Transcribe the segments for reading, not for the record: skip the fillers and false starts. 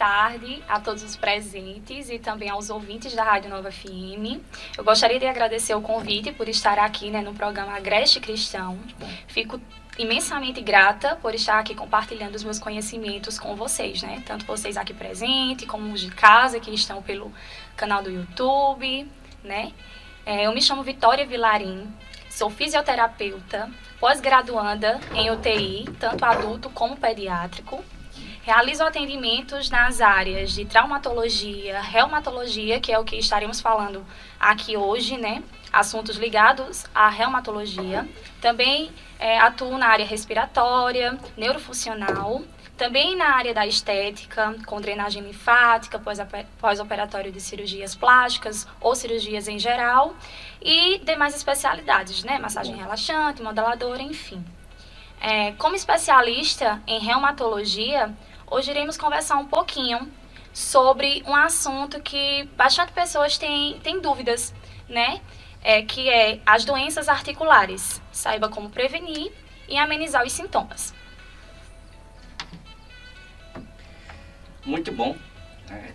tarde a todos os presentes e também aos ouvintes da Rádio Nova FM. Eu gostaria de agradecer o convite por estar aqui, né, no programa Agreste Cristão. Fico imensamente grata por estar aqui compartilhando os meus conhecimentos com vocês, né? Tanto vocês aqui presentes, como os de casa que estão pelo canal do YouTube, né? Eu me chamo Vitória Vilarim, sou fisioterapeuta, pós-graduanda em UTI, tanto adulto como pediátrico. Realizo atendimentos nas áreas de traumatologia, reumatologia, que é o que estaremos falando aqui hoje, né? Assuntos ligados à reumatologia. Também atuo na área respiratória, neurofuncional. Também na área da estética, com drenagem linfática, pós-operatório de cirurgias plásticas ou cirurgias em geral. E demais especialidades, né? Massagem relaxante, modeladora, enfim. Como especialista em reumatologia, hoje iremos conversar um pouquinho sobre um assunto que bastante pessoas têm dúvidas, né? Que é as doenças articulares. Saiba como prevenir e amenizar os sintomas. Muito bom.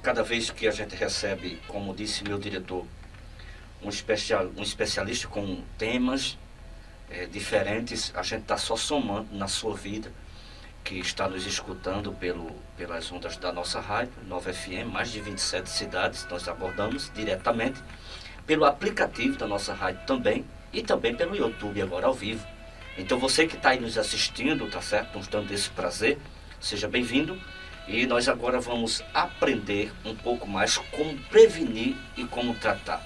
Cada vez que a gente recebe, como disse meu diretor, um especialista com temas diferentes, a gente está só somando na sua vida, que está nos escutando pelas ondas da nossa rádio, Nova FM, mais de 27 cidades, nós abordamos diretamente, pelo aplicativo da nossa rádio também, e também pelo YouTube agora ao vivo. Então você que está aí nos assistindo, tá certo? Nos dando esse prazer, seja bem-vindo. E nós agora vamos aprender um pouco mais como prevenir e como tratar.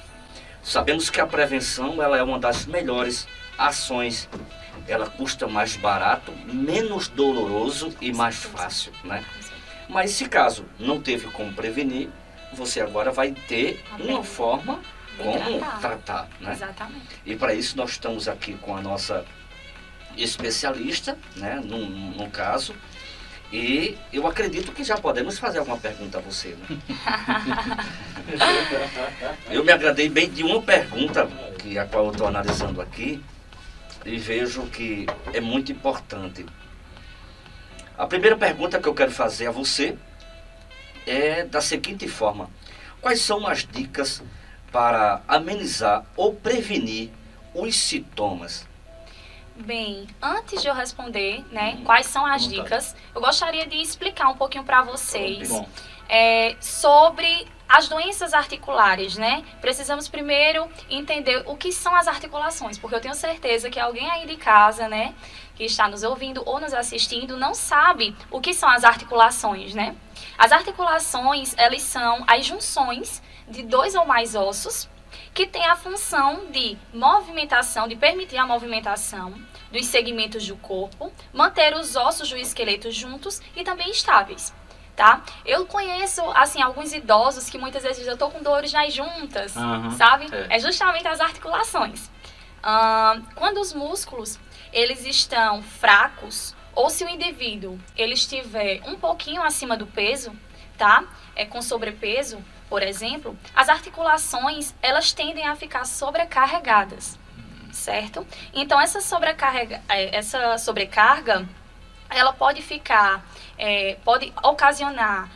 Sabemos que a prevenção ela é uma das melhores ações. Ela custa mais barato, menos doloroso e mais fácil, né? Mas se caso não teve como prevenir, você agora vai ter uma forma como tratar, né? Exatamente. E para isso nós estamos aqui com a nossa especialista, né? No caso. E eu acredito que já podemos fazer alguma pergunta a você, né? Eu me agradei bem de uma pergunta, a qual eu estou analisando aqui, e vejo que é muito importante. A primeira pergunta que eu quero fazer a você é da seguinte forma: quais são as dicas para amenizar ou prevenir os sintomas? Bem, antes de eu responder, né, quais são as dicas, eu gostaria de explicar um pouquinho para vocês sobre as doenças articulares, né? Precisamos primeiro entender o que são as articulações, porque eu tenho certeza que alguém aí de casa, né, que está nos ouvindo ou nos assistindo, não sabe o que são as articulações, né? As articulações, elas são as junções de dois ou mais ossos que tem a função de movimentação, de permitir a movimentação dos segmentos do corpo, manter os ossos do esqueleto juntos e também estáveis, tá? Eu conheço, assim, alguns idosos que muitas vezes eu tô com dores nas juntas, sabe? É justamente as articulações. Quando os músculos, eles estão fracos, ou se o indivíduo, ele estiver um pouquinho acima do peso, tá? Com sobrepeso, por exemplo, as articulações, elas tendem a ficar sobrecarregadas, certo? Então, essa sobrecarga, ela pode pode ocasionar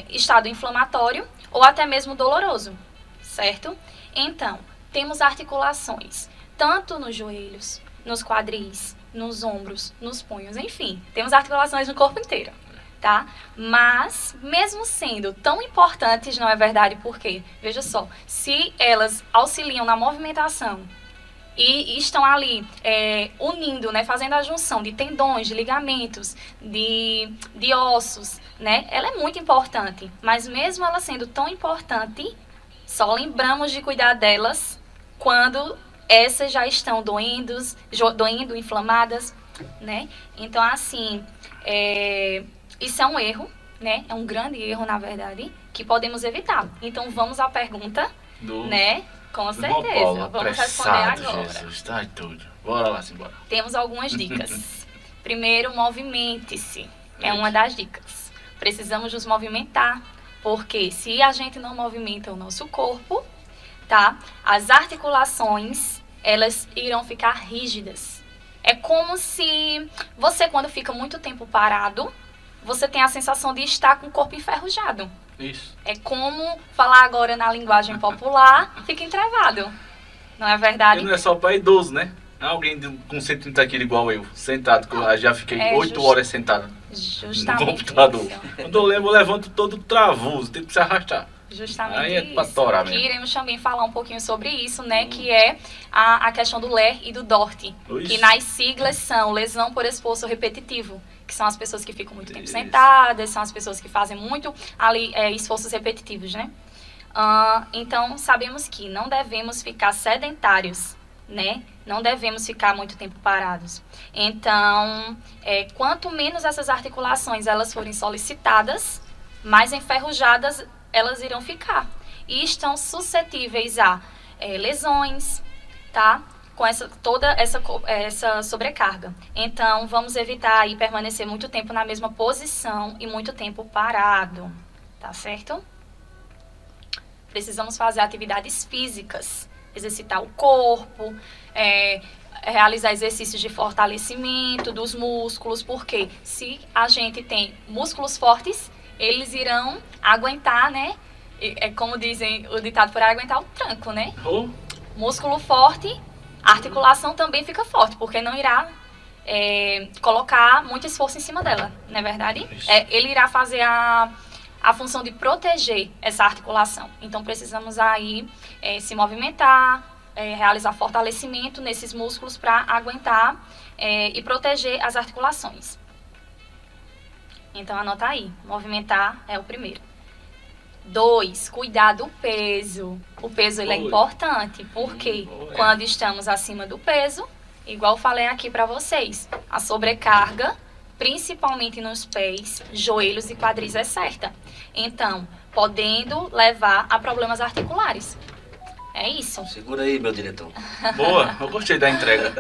estado inflamatório ou até mesmo doloroso, certo? Então, temos articulações, tanto nos joelhos, nos quadris, nos ombros, nos punhos, enfim, temos articulações no corpo inteiro. Tá? Mas, mesmo sendo tão importantes, não é verdade? Porque, veja só, se elas auxiliam na movimentação e estão ali unindo, né, fazendo a junção de tendões, de ligamentos, de ossos, né, ela é muito importante. Mas mesmo ela sendo tão importante, só lembramos de cuidar delas quando essas já estão doendo, inflamadas, né? Então, assim, isso é um erro, né? É um grande erro, na verdade, que podemos evitar. Então, vamos à pergunta, né? Com certeza. Vamos responder agora. Jesus, tá tudo. Bora lá, simbora. Temos algumas dicas. Primeiro, movimente-se. É uma das dicas. Precisamos nos movimentar, porque se a gente não movimenta o nosso corpo, tá? As articulações, elas irão ficar rígidas. É como se você, quando fica muito tempo parado, você tem a sensação de estar com o corpo enferrujado. Isso. É como falar agora na linguagem popular, fica entrevado. Não é verdade? E não é só para idoso, né? Alguém com 130 quilos igual eu, sentado, que eu já fiquei 8 horas sentado no Justamente computador. isso. Quando eu levanto todo travoso, tem que se arrastar. Justamente Aí é isso. pra torar Que mesmo. iremos também falar um pouquinho sobre isso, né? Que é a questão do LER e do DORT. Isso. Que nas siglas são lesão por esforço repetitivo. Que são as pessoas que ficam muito tempo Isso. sentadas, são as pessoas que fazem muito ali esforços repetitivos, né? Então, sabemos que não devemos ficar sedentários, né? Não devemos ficar muito tempo parados. Então, quanto menos essas articulações elas forem solicitadas, mais enferrujadas elas irão ficar. E estão suscetíveis a lesões, tá? Com toda essa sobrecarga. Então, vamos evitar aí permanecer muito tempo na mesma posição e muito tempo parado, tá certo? Precisamos fazer atividades físicas, exercitar o corpo, realizar exercícios de fortalecimento dos músculos, porque se a gente tem músculos fortes, eles irão aguentar, né? É como dizem o ditado por aí, aguentar o tranco, né? Músculo forte, a articulação também fica forte, porque não irá colocar muito esforço em cima dela, não é verdade? Ele irá fazer a função de proteger essa articulação. Então, precisamos aí se movimentar, realizar fortalecimento nesses músculos para aguentar e proteger as articulações. Então, anota aí, movimentar é o primeiro. 2, cuidar do peso. O peso ele é importante, porque quando estamos acima do peso, igual eu falei aqui para vocês, a sobrecarga, principalmente nos pés, joelhos e quadris é certa. Então, podendo levar a problemas articulares. É isso. Segura aí, meu diretor. Boa, eu gostei da entrega.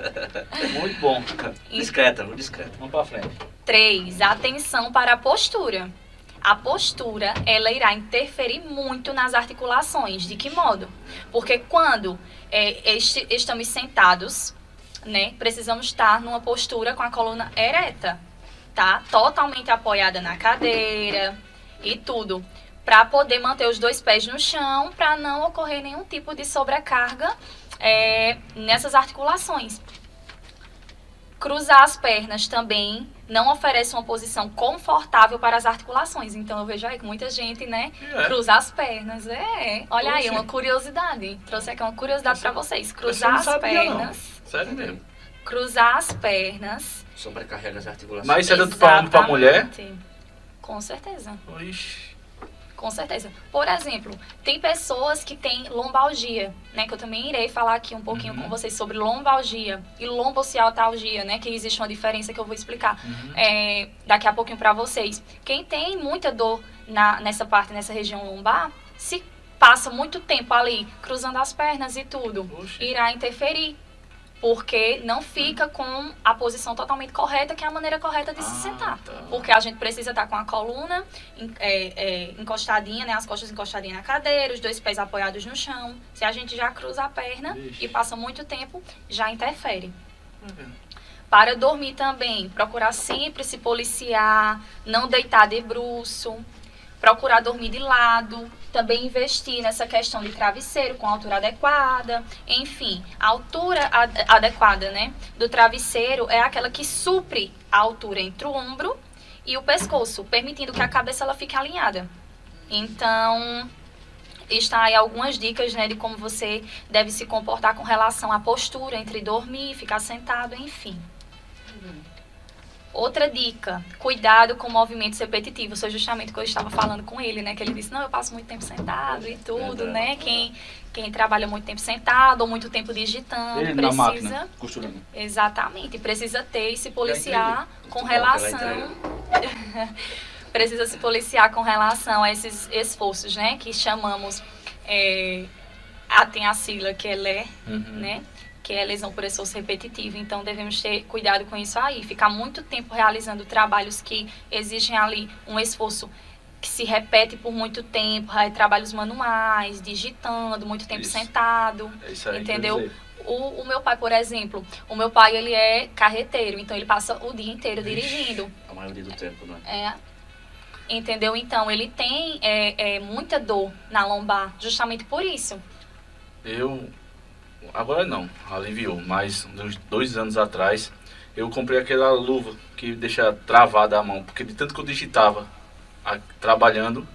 Muito bom. Discreta, muito discreta. Vamos pra frente. 3, atenção para a postura. A postura, ela irá interferir muito nas articulações. De que modo? Porque quando estamos sentados, né, precisamos estar numa postura com a coluna ereta, tá? Totalmente apoiada na cadeira e tudo. Para poder manter os 2 pés no chão, para não ocorrer nenhum tipo de sobrecarga nessas articulações. Cruzar as pernas também não oferece uma posição confortável para as articulações. Então, eu vejo aí que muita gente, né, cruzar as pernas. Olha aí, uma curiosidade. Trouxe aqui uma curiosidade para vocês. Cruzar as pernas. Sério mesmo. Cruzar as pernas. Sobrecarrega as articulações. Mas isso é tanto para homem para mulher? Com certeza. Ixi. Com certeza. Por exemplo, tem pessoas que têm lombalgia, né? Que eu também irei falar aqui um pouquinho com vocês sobre lombalgia e lombocialtalgia, né? Que existe uma diferença que eu vou explicar daqui a pouquinho para vocês. Quem tem muita dor nessa região lombar, se passa muito tempo ali cruzando as pernas e tudo, irá interferir. Porque não fica com a posição totalmente correta, que é a maneira correta de se sentar. Tá. Porque a gente precisa estar com a coluna encostadinha, né, as costas encostadinhas na cadeira, os 2 pés apoiados no chão. Se a gente já cruza a perna e passa muito tempo, já interfere. Para dormir também, procurar sempre se policiar, não deitar de bruço, procurar dormir de lado, também investir nessa questão de travesseiro com altura adequada. Enfim, a altura adequada, né, do travesseiro é aquela que supre a altura entre o ombro e o pescoço, permitindo que a cabeça ela fique alinhada. Então, está aí algumas dicas, né, de como você deve se comportar com relação à postura entre dormir, ficar sentado, enfim. Outra dica, cuidado com movimentos repetitivos. Foi justamente o que eu estava falando com ele, né? Que ele disse, não, eu passo muito tempo sentado e tudo, né? Quem trabalha muito tempo sentado ou muito tempo digitando, Ele precisa... na máquina, costurando. Exatamente, precisa ter e se policiar com relação... Precisa se policiar com relação a esses esforços, né? Que chamamos... tem a sigla que é LER, né? Que é lesão por esforço repetitivo. Então, devemos ter cuidado com isso aí. Ficar muito tempo realizando trabalhos que exigem ali um esforço que se repete por muito tempo, trabalhos manuais, digitando, muito tempo sentado, Isso aí, entendeu? O meu pai, por exemplo, o meu pai, ele é carreteiro, então ele passa o dia inteiro dirigindo. A maioria do tempo, não é? entendeu? Então, ele tem muita dor na lombar, justamente por isso. Agora não, aliviou, mas uns 2 anos atrás, eu comprei aquela luva que deixa travada a mão, porque de tanto que eu digitava trabalhando,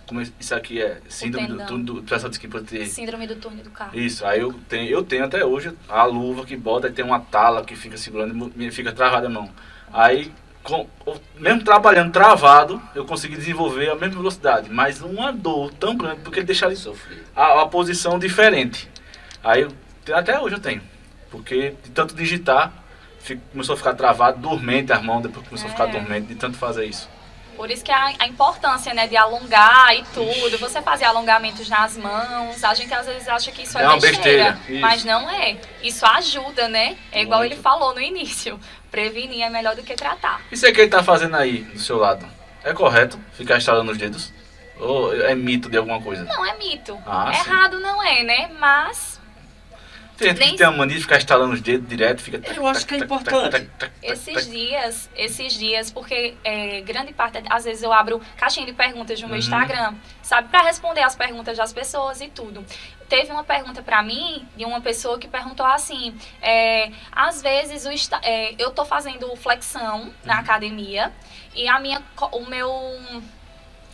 como isso aqui é síndrome do túnel do pessoal disse que pode ter. Síndrome do túnel do carpo. Isso, aí eu tenho até hoje a luva que bota e tem uma tala que fica segurando e fica travada a mão. Aí, mesmo trabalhando travado, eu consegui desenvolver a mesma velocidade, mas uma dor tão grande, porque ele deixa ali a posição diferente. Aí, até hoje eu tenho, porque de tanto digitar, começou a ficar travado, dormente as mãos, depois começou a ficar dormente de tanto fazer isso. Por isso que a importância, né, de alongar e tudo, você fazer alongamentos nas mãos, a gente às vezes acha que isso é uma besteira, isso. Mas não é. Isso ajuda, né? É igual ele falou no início, prevenir é melhor do que tratar. Isso aí que ele tá fazendo aí, do seu lado, é correto? Ficar estalando os dedos? Ou é mito de alguma coisa? Não, é mito. Errado não é, né? Mas... Tem gente que tem a mania de ficar estalando os dedos direto, fica... Eu acho que é importante. Esses dias, porque grande parte, às vezes eu abro caixinha de perguntas no meu Instagram, sabe, para responder as perguntas das pessoas e tudo. Teve uma pergunta para mim, de uma pessoa que perguntou assim, às vezes eu tô fazendo flexão na academia e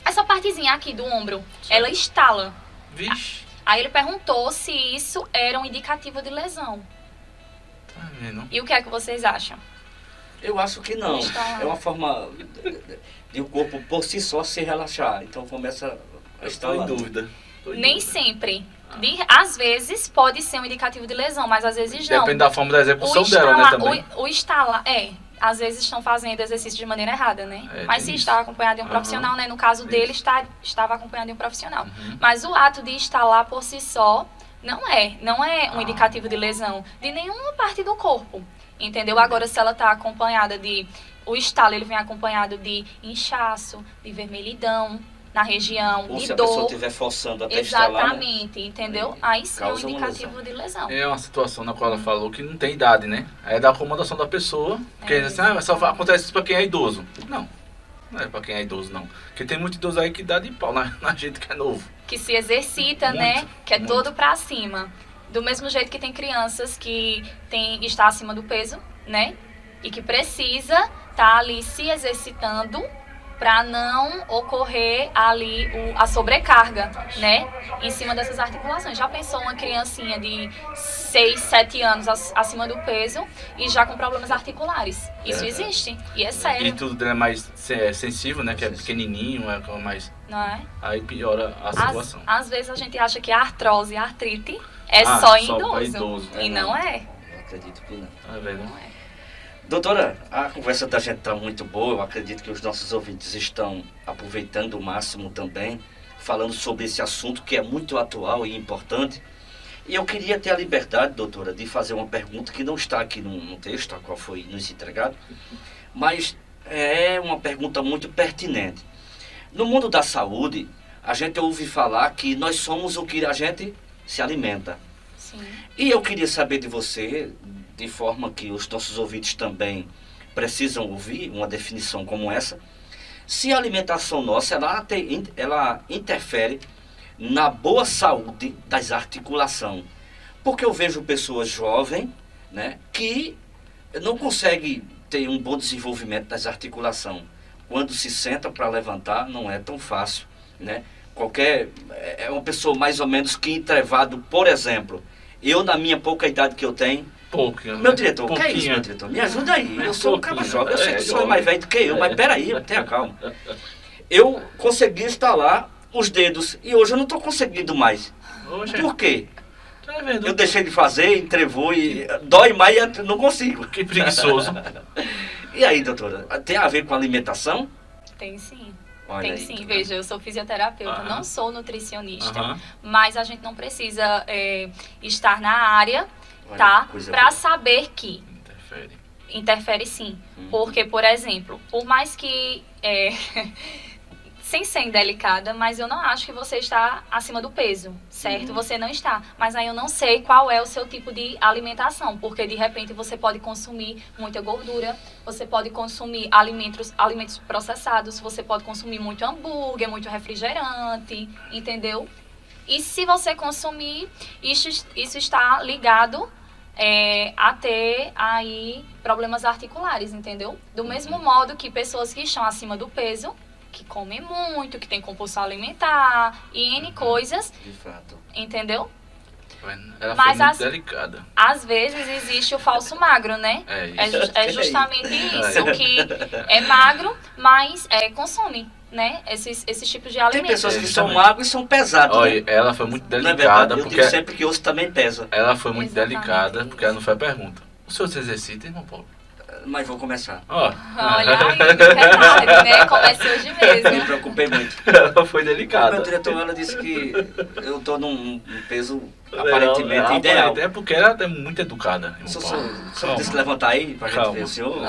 essa partezinha aqui do ombro, ela estala. Vixe. Aí ele perguntou se isso era um indicativo de lesão. Tá vendo? E o que é que vocês acham? Eu acho que não. É uma forma de o corpo por si só se relaxar. Então começa a estar em dúvida. Nem sempre. Às vezes pode ser um indicativo de lesão, mas às vezes não. Depende da forma da execução dela, né, também. O estalar, às vezes estão fazendo exercício de maneira errada, né? Mas se está acompanhado de um profissional, né? No caso dele, estava acompanhado de um profissional. Mas o ato de estalar por si só não é um indicativo de lesão de nenhuma parte do corpo, entendeu? Agora, se ela está acompanhada o estalo, ele vem acompanhado de inchaço, de vermelhidão na região, ou de se dor. a pessoa estiver forçando até estalar, exatamente, né? Entendeu? Aí sim é um indicativo de lesão. É uma situação na qual ela falou que não tem idade, né? É da acomodação da pessoa, porque assim, só acontece isso pra quem é idoso. Não é pra quem é idoso, não. Porque tem muito idoso aí que dá de pau na gente que é novo. Que se exercita, né? Que é todo pra cima. Do mesmo jeito que tem crianças que está acima do peso, né? E que precisa estar ali se exercitando para não ocorrer ali a sobrecarga, né, em cima dessas articulações. Já pensou uma criancinha de 6, 7 anos acima do peso e já com problemas articulares? Isso existe e é sério. E tudo é mais sensível, né, que é pequenininho, é mais... Não é? Aí piora a situação. Às vezes a gente acha que a artrose e a artrite é só em idoso. E não é. Eu acredito que não. É verdade. Não é. Doutora, a conversa da gente está muito boa, eu acredito que os nossos ouvintes estão aproveitando o máximo também, falando sobre esse assunto que é muito atual e importante. E eu queria ter a liberdade, doutora, de fazer uma pergunta que não está aqui no texto, a qual foi nos entregado, mas é uma pergunta muito pertinente. No mundo da saúde, a gente ouve falar que nós somos o que a gente se alimenta. Sim. E eu queria saber de você, de forma que os nossos ouvintes também precisam ouvir uma definição como essa, se a alimentação nossa ela interfere na boa saúde das articulações. Porque eu vejo pessoas jovens, né, que não conseguem ter um bom desenvolvimento das articulações. Quando se senta para levantar, não é tão fácil, né? É uma pessoa mais ou menos que entrevado, por exemplo, eu na minha pouca idade que eu tenho, meu diretor, o que é isso, meu diretor? Me ajuda aí, eu sou um cara jovem, eu sei que o senhor é mais velho do que eu, mas peraí, tenha calma. Eu consegui instalar os dedos e hoje eu não estou conseguindo mais. Por quê? Eu deixei de fazer, entrevou e dói mais e não consigo. Que preguiçoso. E aí, doutora, tem a ver com alimentação? Tem sim. Olha tem aí, sim, tá. veja, eu sou fisioterapeuta, não sou nutricionista, mas a gente não precisa estar na área, tá? Para saber que interfere sim. Porque, por exemplo, por mais que sem ser indelicada, mas eu não acho que você está acima do peso, certo? Você não está. Mas aí eu não sei qual é o seu tipo de alimentação, porque de repente você pode consumir muita gordura, você pode consumir alimentos processados, você pode consumir muito hambúrguer, muito refrigerante, entendeu? E se você consumir, isso está ligado a ter aí problemas articulares, entendeu? Do mesmo modo que pessoas que estão acima do peso, que comem muito, que tem compulsão alimentar e N coisas, De fato. entendeu? Ela Mas foi muito delicada. Às vezes existe o falso magro, né? É isso. É justamente isso, que é magro, mas consome, né? Esses tipos de Tem alimentos. pessoas que Justamente. são magras e são pesadas. Olha, Né? ela foi muito Não é delicada, verdade? Eu porque digo sempre que osso também pesa. ela foi muito Exatamente delicada, isso. porque ela não foi a pergunta. O senhor se exercita, irmão Paulo? Mas vou começar. Ó, Olha aí, verdade, né? Comece hoje Me mesmo. preocupei muito. ela foi Meu delicada. diretor, ela disse que eu estou num peso aparentemente ideal. É porque ela é muito educada, irmão O senhor Paulo. disse levantar aí pra gente Calma. ver o senhor?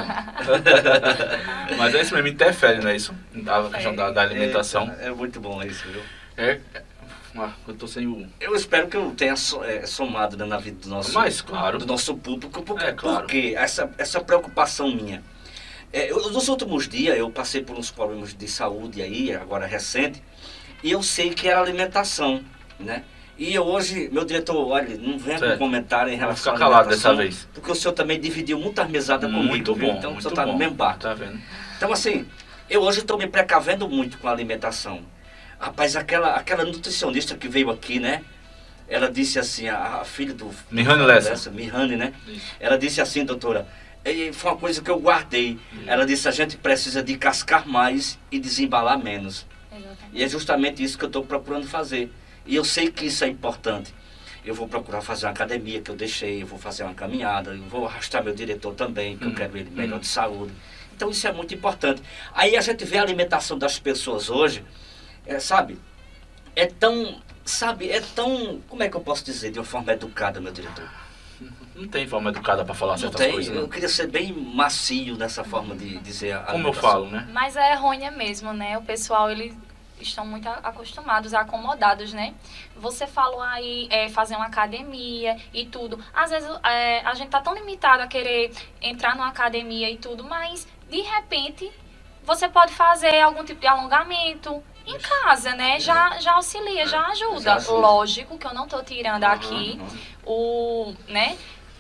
Mas é isso mesmo, interfere, não é isso? A questão da alimentação. É muito bom isso, viu? Eu tô sem o... Eu espero que eu tenha somado, né, na vida Mas, claro. do nosso público. Porque Claro. essa preocupação minha. Nos últimos dias eu passei por uns problemas de saúde aí, agora recente, e eu sei que era alimentação, né? E eu hoje, meu diretor, olha, não venha com Certo. comentário em Vai relação ficar à calado alimentação, dessa vez. porque o senhor também dividiu muitas mesadas comigo, Muito viu? bom, Então o muito senhor está no bom. mesmo barco. Tá vendo? Então, assim, eu hoje estou me precavendo muito com a alimentação. Rapaz, aquela nutricionista que veio aqui, né? Ela disse assim, a filha do... Mihane Lessa. Mihane, né? Isso. Ela disse assim, doutora, e foi uma coisa que eu guardei. Ela disse, a gente precisa de cascar mais e desembalar menos. Exatamente. E é justamente isso que eu estou procurando fazer. E eu sei que isso é importante. Eu vou procurar fazer uma academia que eu deixei, eu vou fazer uma caminhada, eu vou arrastar meu diretor também, que eu quero ele melhor de saúde. Então isso é muito importante. Aí a gente vê a alimentação das pessoas hoje, sabe? É tão, como é que eu posso dizer de uma forma educada, meu diretor? Não tem forma educada pra falar Não certas tem, coisas, eu não. queria ser bem macio nessa forma de dizer a Como eu alimentação. falo, né? Mas é errônea mesmo, né? O pessoal, eles estão muito acostumados, acomodados, né? Você falou aí fazer uma academia e tudo. Às vezes a gente tá tão limitado a querer entrar numa academia e tudo, mas de repente você pode fazer algum tipo de alongamento em casa, né? Já auxilia, já ajuda. Já ajuda. Lógico que eu não tô tirando aqui né?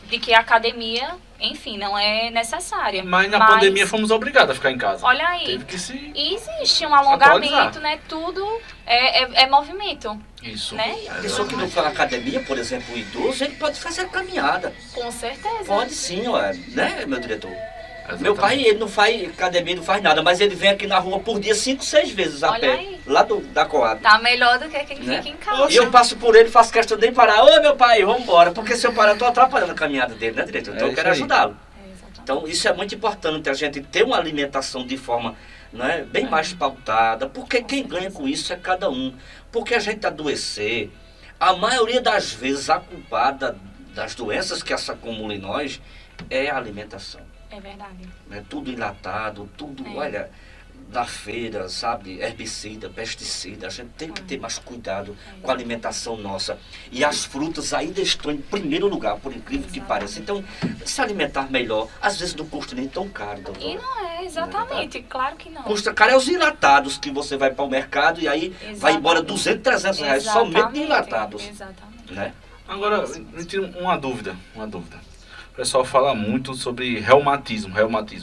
De que a academia, enfim, não é necessária. Mas na pandemia fomos obrigados a ficar em casa. Olha aí. Teve que se... E existe um alongamento, Atualizar. né? Tudo é movimento, Isso. né? A pessoa que não for na academia, por exemplo, o idoso, ele pode fazer caminhada. Com certeza. Pode sim, ué, né, meu diretor? Exatamente. Meu pai, ele não faz academia, não faz nada, mas ele vem aqui na rua por dia 5, 6 vezes a Olha pé, aí. lá da Coab. Tá melhor do que quem Né? fica em casa. E eu passo por ele, faço questão de parar. Ô, meu pai, vamos embora. Porque se eu parar, eu tô atrapalhando a caminhada dele, né, diretor? Então É eu quero isso aí. ajudá-lo. Exatamente. Então isso é muito importante, a gente ter uma alimentação de forma, né, bem mais pautada, porque quem ganha com isso é cada um. Porque a gente adoecer, a maioria das vezes a culpada das doenças que se acumulam em nós é a alimentação. É verdade. Né? Tudo enlatado, tudo, olha, na feira, sabe, herbicida, pesticida, a gente tem que ter mais cuidado com a alimentação nossa. E as frutas ainda estão em primeiro lugar, por incrível que pareça. Então, se alimentar melhor, às vezes não custa nem tão caro, doutor. E não é, exatamente. Claro que não. Custa caro é os enlatados que você vai para o mercado e aí vai embora Exatamente. 200, 300 reais somente de enlatados. Exatamente. Né? Agora, me tira uma dúvida. O pessoal fala muito sobre reumatismo,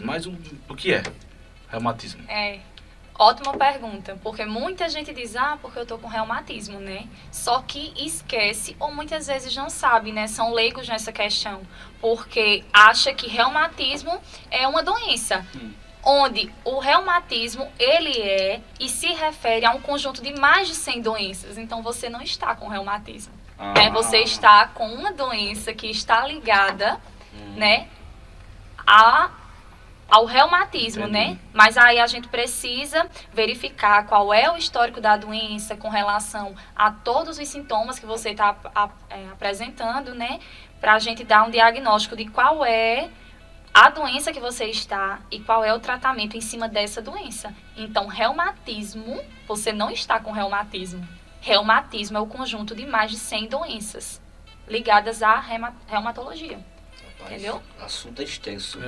mas o que é reumatismo? Ótima pergunta, porque muita gente diz, porque eu tô com reumatismo, né? Só que esquece, ou muitas vezes não sabe, né? São leigos nessa questão, porque acha que reumatismo é uma doença. Onde o reumatismo, ele e se refere a um conjunto de mais de 100 doenças. Então, você não está com reumatismo. Né? Você está com uma doença que está ligada, né, ao reumatismo, Entendi. né? Mas aí a gente precisa verificar qual é o histórico da doença com relação a todos os sintomas que você está apresentando, né? Para a gente dar um diagnóstico de qual é a doença que você está e qual é o tratamento em cima dessa doença. Então, reumatismo, você não está com reumatismo. Reumatismo é o conjunto de mais de 100 doenças ligadas à reumatologia. Rapaz, Entendeu? O assunto é extenso.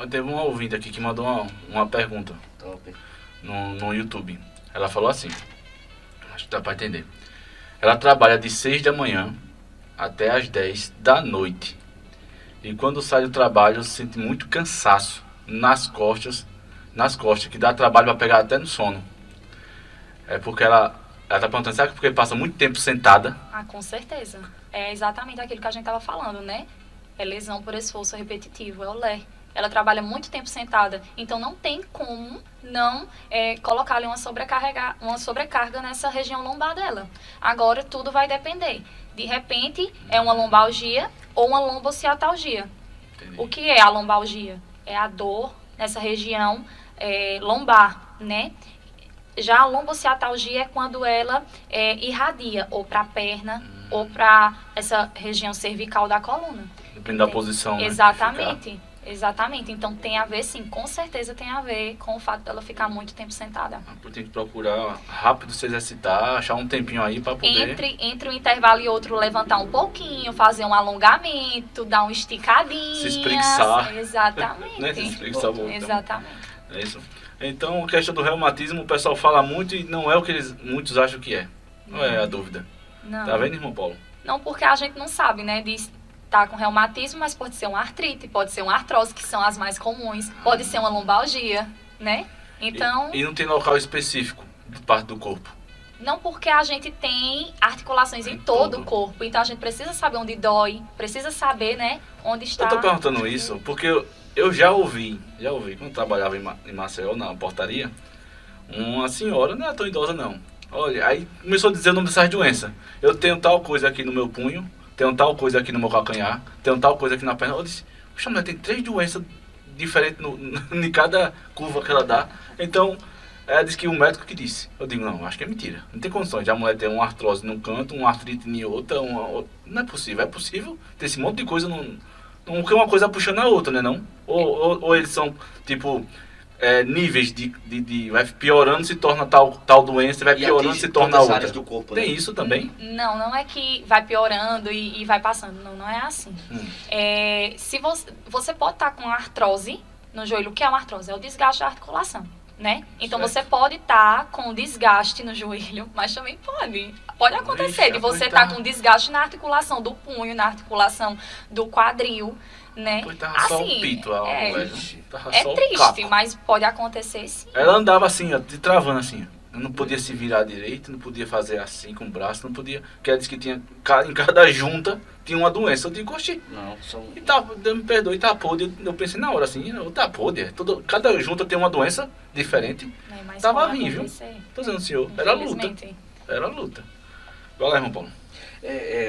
Teve uma ouvinte aqui que mandou uma pergunta Top. no YouTube. Ela falou assim, acho que dá para entender. Ela trabalha de 6 da manhã até as 10 da noite. E quando sai do trabalho, sente muito cansaço nas costas, que dá trabalho para pegar até no sono. É porque ela tá perguntando, será que porque passa muito tempo sentada? Ah, com certeza. É exatamente aquilo que a gente estava falando, né? É lesão por esforço repetitivo, é o LER. Ela trabalha muito tempo sentada, então não tem como não colocar ali uma sobrecarga nessa região lombar dela. Agora tudo vai depender. De repente é uma lombalgia ou uma lombociatalgia. Entendi. O que é a lombalgia? É a dor nessa região lombar, né? Já a lombociatalgia é quando ela irradia ou para a perna ou para essa região cervical da coluna. Depende da posição, né? Exatamente. Exatamente. Então tem a ver, sim, com certeza tem a ver com o fato dela ficar muito tempo sentada. Tem que procurar rápido se exercitar, achar um tempinho aí para poder... Entre um intervalo e outro, levantar um pouquinho, fazer um alongamento, dar um esticadinho. Se espreguiçar. Exatamente. Né? Se espreguiçar voltando. Exatamente. É isso. Então, a questão do reumatismo, o pessoal fala muito e não é o que muitos acham que é. Não é a dúvida. Não. Tá vendo, irmão Paulo? Não, porque a gente não sabe, né? Tá com reumatismo, mas pode ser uma artrite, pode ser uma artrose, que são as mais comuns, pode ser uma lombalgia, né? Então, E não tem local específico de parte do corpo. não, porque a gente tem articulações em todo o corpo, então a gente precisa saber onde dói, precisa saber, né, onde está. Eu tô perguntando isso porque eu já ouvi, quando trabalhava em Maceió, na portaria, uma senhora, não é tão idosa não, olha, aí começou a dizer o nome dessas doenças. Eu tenho tal coisa aqui no meu punho, tenho tal coisa aqui no meu calcanhar, tenho tal coisa aqui na perna. Eu disse, poxa, mulher, tem 3 doenças diferentes em cada curva que ela dá. Então, ela disse que o médico que disse. Eu digo, não, acho que é mentira. Não tem condições de a mulher ter uma artrose num canto, uma artrite em outra, não é possível. É possível ter esse monte de coisa, que uma coisa puxando a outra, né não? Ou eles são, tipo... níveis de vai piorando, se torna tal doença, vai piorando, se torna outra. Áreas do corpo, né? Tem isso também? Não é que vai piorando e vai passando, não é assim. Se você pode estar com artrose no joelho, o que é uma artrose? É o desgaste da articulação, né? Então Certo. você pode estar com desgaste no joelho, mas também pode acontecer de você estar com desgaste na articulação do punho, na articulação do quadril, né? Pois tava só um pito, velho. Tava É só um triste, caco. mas pode acontecer sim. Ela andava assim, ó, travando assim. Eu não podia se virar direito, não podia fazer assim com o braço, não podia. Porque ela disse que tinha, em cada junta tinha uma doença. Eu digo, oxi. Não, são... E tá, me perdoe, tá podre. Eu pensei na hora assim, tá podre. Cada junta tem uma doença diferente. Né? Mas Tava pode ruim, viu? acontecer, Tô dizendo, senhor, era luta. infelizmente. Era luta. Vai lá, irmão Paulo.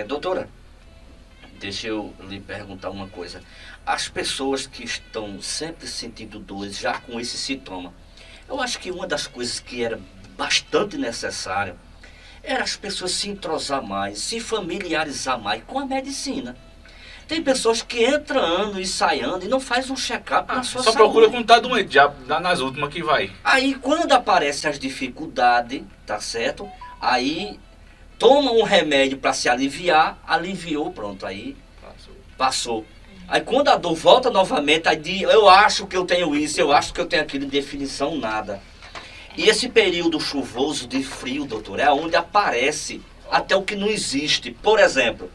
Doutora, deixa eu lhe perguntar uma coisa. As pessoas que estão sempre sentindo dores, já com esse sintoma, eu acho que uma das coisas que era bastante necessária era as pessoas se entrosar mais, se familiarizar mais com a medicina. Tem pessoas que entram ano e saem ano e não faz um check-up na sua Só saúde. procura quando tá doente, já dá nas últimas que vai. Aí quando aparecem as dificuldades, tá certo? Aí toma um remédio para se aliviar, aliviou, pronto, aí passou. Aí quando a dor volta novamente, aí diz, eu acho que eu tenho isso, eu acho que eu tenho aquilo, em definição nada. E esse período chuvoso de frio, doutor, é onde aparece até o que não existe. Por exemplo,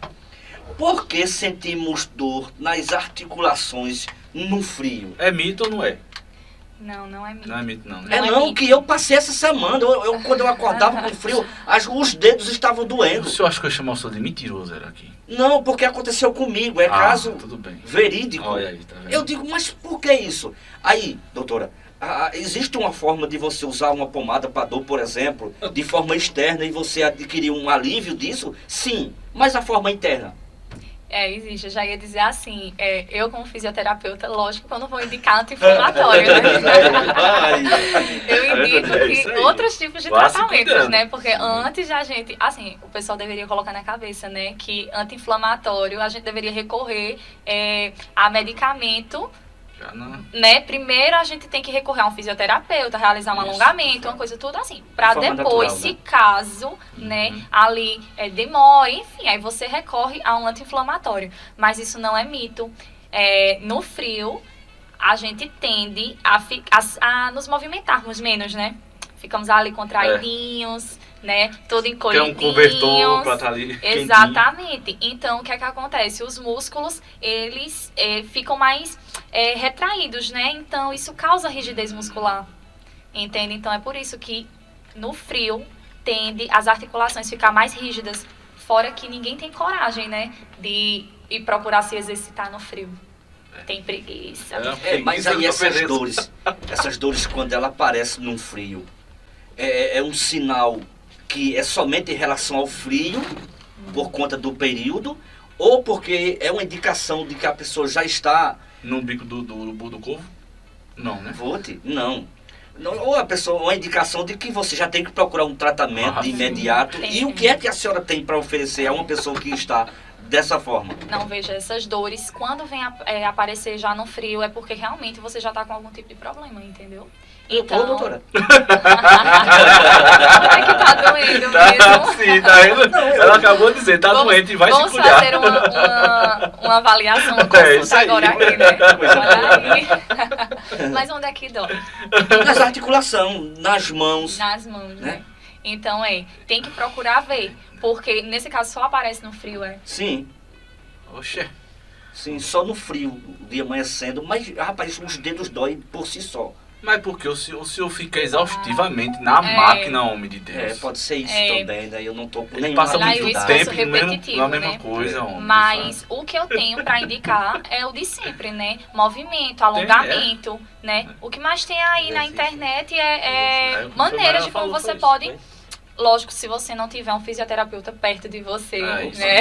por que sentimos dor nas articulações no frio? É mito ou não é? Não é mito. Não é mito não, né? Não é Não, mito. que eu passei essa semana, quando eu acordava com frio, os dedos estavam doendo. O senhor acha que eu chamar o senhor de mentiroso era aqui? Não, porque aconteceu comigo, é caso tudo bem. verídico. Olha aí, tá vendo? Eu digo, mas por que isso? Aí, doutora, existe uma forma de você usar uma pomada para dor, por exemplo, de forma externa e você adquirir um alívio disso? Sim, mas a forma interna? Existe. Eu já ia dizer assim, eu como fisioterapeuta, lógico que eu não vou indicar anti-inflamatório, né? Eu indico isso aí. outros tipos de Vá se tratamentos, cuidando. né? Porque antes da gente, assim, o pessoal deveria colocar na cabeça, né? Que anti-inflamatório, a gente deveria recorrer a medicamento Já não. Né? Primeiro a gente tem que recorrer a um fisioterapeuta, realizar um alongamento, uma coisa tudo assim. Pra De forma depois, natural, se né? caso, né, ali demore, enfim, aí você recorre a um anti-inflamatório. Mas isso não é mito. No frio, a gente tende a nos movimentarmos menos, né? Ficamos ali contraidinhos, né? Todo Quer encolhidinhos. um cobertor pra estar ali quentinho. Exatamente. Então, o que é que acontece? Os músculos, eles ficam mais retraídos, né? Então, isso causa rigidez muscular. Entende? Então, é por isso que no frio tende as articulações ficar mais rígidas. Fora que ninguém tem coragem, né? De ir procurar se exercitar no frio. Tem preguiça. Mas aí essas dores quando ela aparece num frio, é um sinal que é somente em relação ao frio, por conta do período, ou porque é uma indicação de que a pessoa já está... No bico do corvo? Não, né? Não. Ou a pessoa, uma indicação de que você já tem que procurar um tratamento de imediato. Sim. E o que é que a senhora tem para oferecer a uma pessoa que está dessa forma? Não, veja, essas dores, quando vem aparecer já no frio, é porque realmente você já está com algum tipo de problema, entendeu? Então... Ô, doutora. Onde é que tá doendo mesmo? Sim, tá vendo? Ela acabou de dizer, tá doente e vai se cuidar. Vamos fazer uma avaliação, uma consulta agora aqui, né? Olha aí. Mas onde é que dói? Nas articulações, nas mãos. Nas mãos, né? Então, tem que procurar ver. Porque, nesse caso, só aparece no frio, Sim. Oxê. Sim, só no frio, o dia amanhecendo. Mas, rapaz, os dedos doem por si só. Mas porque o senhor fica exaustivamente na máquina, homem de Deus. Pode ser isso também, né? Eu não tô com Ele nenhuma passa muito esforço tempo repetitivo, na mesma né? coisa, homem. Mas o que eu tenho para indicar é o de sempre, né? Movimento, alongamento, né? O que mais tem aí na internet é maneiras de como você pode... Lógico, se você não tiver um fisioterapeuta perto de você, né?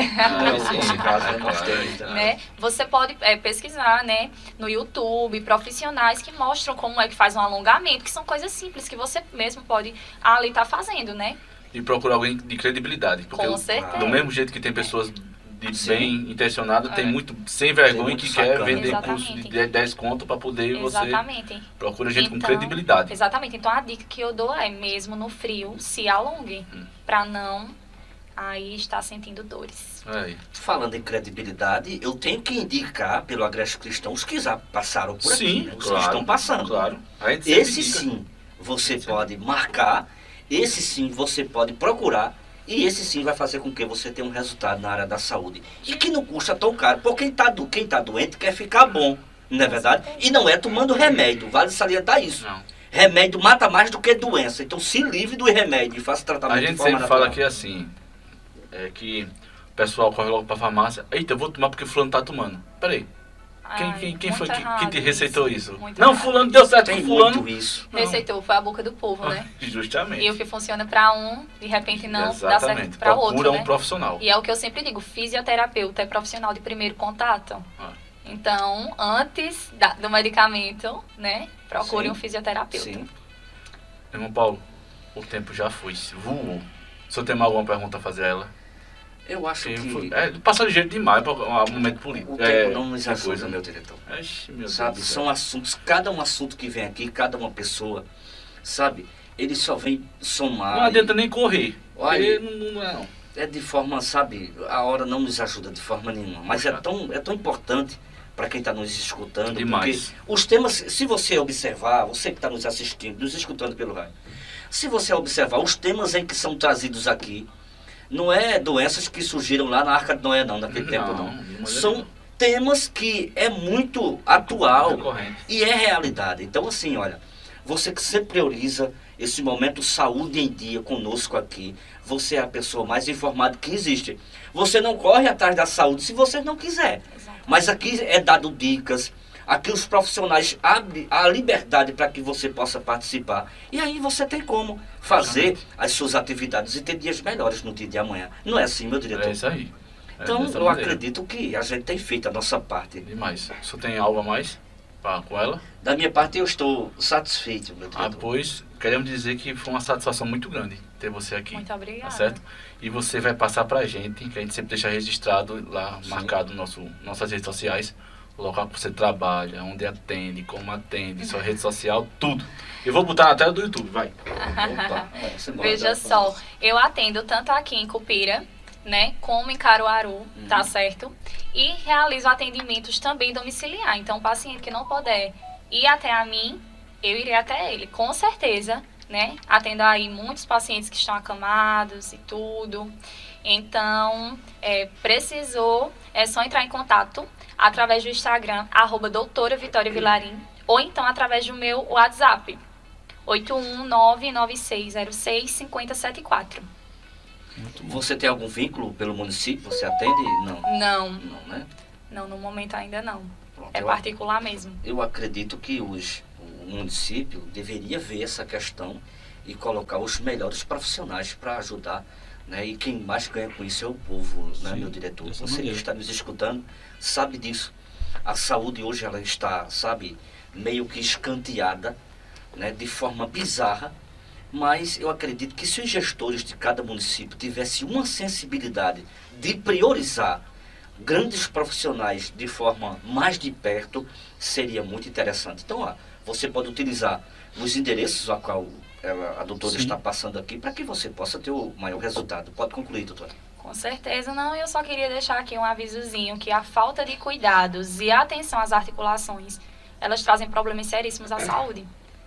Você pode pesquisar, né, no YouTube, profissionais que mostram como é que faz um alongamento, que são coisas simples que você mesmo pode ali estar fazendo, né? E procurar alguém de credibilidade. Porque Com certeza. Do mesmo jeito que tem pessoas bem intencionado, tem muito sem vergonha que quer vender curso de 10 conto para poder você procura gente com credibilidade. Exatamente. Então a dica que eu dou é mesmo no frio, se alongue, para não aí estar sentindo dores. Falando em credibilidade, eu tenho que indicar pelo Agreste Cristão os que já passaram por aqui, né? Os que estão passando. Claro. Esse sim você pode marcar, esse sim você pode procurar. E esse sim vai fazer com que você tenha um resultado na área da saúde. E que não custa tão caro. Porque quem tá doente quer ficar bom, não é verdade? E não é tomando remédio, vale salientar isso. Não. Remédio mata mais do que doença. Então se livre do remédio e faça tratamento de forma natural. A gente sempre fala aqui assim, que o pessoal corre logo pra farmácia. Eita, eu vou tomar porque fulano tá tomando. Peraí. Quem foi que te receitou isso? Não, fulano deu certo com fulano. Muito isso. Receitou, foi a boca do povo, né? Justamente. E o que funciona para um, de repente não dá certo para outro, Procura né? um profissional. E é o que eu sempre digo, fisioterapeuta é profissional de primeiro contato. Então, antes do medicamento, né? Procure um fisioterapeuta. Sim. Irmão Paulo, o tempo já foi, voou. Se eu tenho alguma pergunta a fazer a ela? Eu acho que... Passa ligeiro demais para um momento político. O tempo não nos ajuda, meu diretor. Sabe, são assuntos, cada um assunto que vem aqui, cada uma pessoa, sabe, ele só vem somar. Não adianta nem correr. Olha, não. É de forma, sabe, a hora não nos ajuda de forma nenhuma. Mas é tão importante para quem está nos escutando. Demais. Porque os temas, se você observar, você que está nos assistindo, nos escutando pelo rádio, se você observar os temas em que são trazidos aqui, não é doenças que surgiram lá na Arca de Noé, não, naquele tempo, não. São temas que é muito atual e é realidade. Então, assim, olha, você que sempre prioriza esse momento saúde em dia conosco aqui, você é a pessoa mais informada que existe. Você não corre atrás da saúde se você não quiser. Exatamente. Mas aqui é dado dicas, aqui os profissionais abrem a liberdade para que você possa participar. E aí você tem como fazer as suas atividades e ter dias melhores no dia de amanhã. Não é assim, meu diretor? É isso aí. Então, eu acredito que a gente tem feito a nossa parte. Demais. Você tem algo a mais com ela? Da minha parte, eu estou satisfeito, meu diretor. Pois, queremos dizer que foi uma satisfação muito grande ter você aqui. Muito obrigada. Tá certo? E você vai passar pra gente, que a gente sempre deixa registrado lá, marcado no nossas redes sociais, o local que você trabalha, onde atende, como atende, sua rede social, tudo. Eu vou botar na tela do YouTube, vai. Opa, Veja só, eu atendo tanto aqui em Cupira, né, como em Caruaru, tá certo? E realizo atendimentos também domiciliar. Então, o paciente que não puder ir até a mim, eu irei até ele, com certeza, né? Atendo aí muitos pacientes que estão acamados e tudo. Então, precisou, é só entrar em contato através do Instagram, @doutora Vitória Vilarim, ou então através do meu WhatsApp, 81996065074. Você tem algum vínculo pelo município? Você atende? Não. Não, Não, né? não, no momento ainda não. Pronto, É particular mesmo. eu acredito que o município deveria ver essa questão e colocar os melhores profissionais para ajudar, né? E quem mais ganha com isso é o povo, né, Sim, meu diretor? dessa Você que maneira. está nos escutando sabe disso. A saúde hoje ela está, sabe, meio que escanteada, né, de forma bizarra, mas eu acredito que se os gestores de cada município tivessem uma sensibilidade de priorizar grandes profissionais de forma mais de perto, seria muito interessante. Então, você pode utilizar os endereços a qual a doutora Sim. está passando aqui para que você possa ter o maior resultado. Pode concluir, doutora. Com certeza não, eu só queria deixar aqui um avisozinho que a falta de cuidados e atenção às articulações, elas trazem problemas seríssimos à saúde,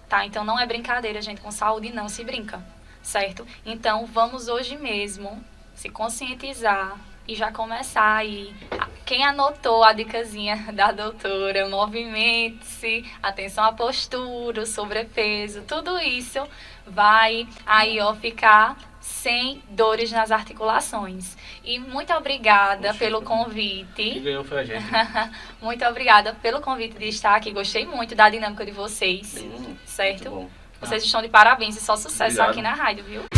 tá? Então não é brincadeira, gente, com saúde não se brinca, certo? Então vamos hoje mesmo se conscientizar e já começar aí. Quem anotou a dicasinha da doutora, movimente-se, atenção à postura, o sobrepeso, tudo isso vai aí, ó, ficar sem dores nas articulações. E muito obrigada pelo Quem convite. ganhou foi a gente. Muito obrigada pelo convite de estar aqui. Gostei muito da dinâmica de vocês, certo? Muito bom. Vocês estão de parabéns e só sucesso Obrigado. aqui na rádio, viu?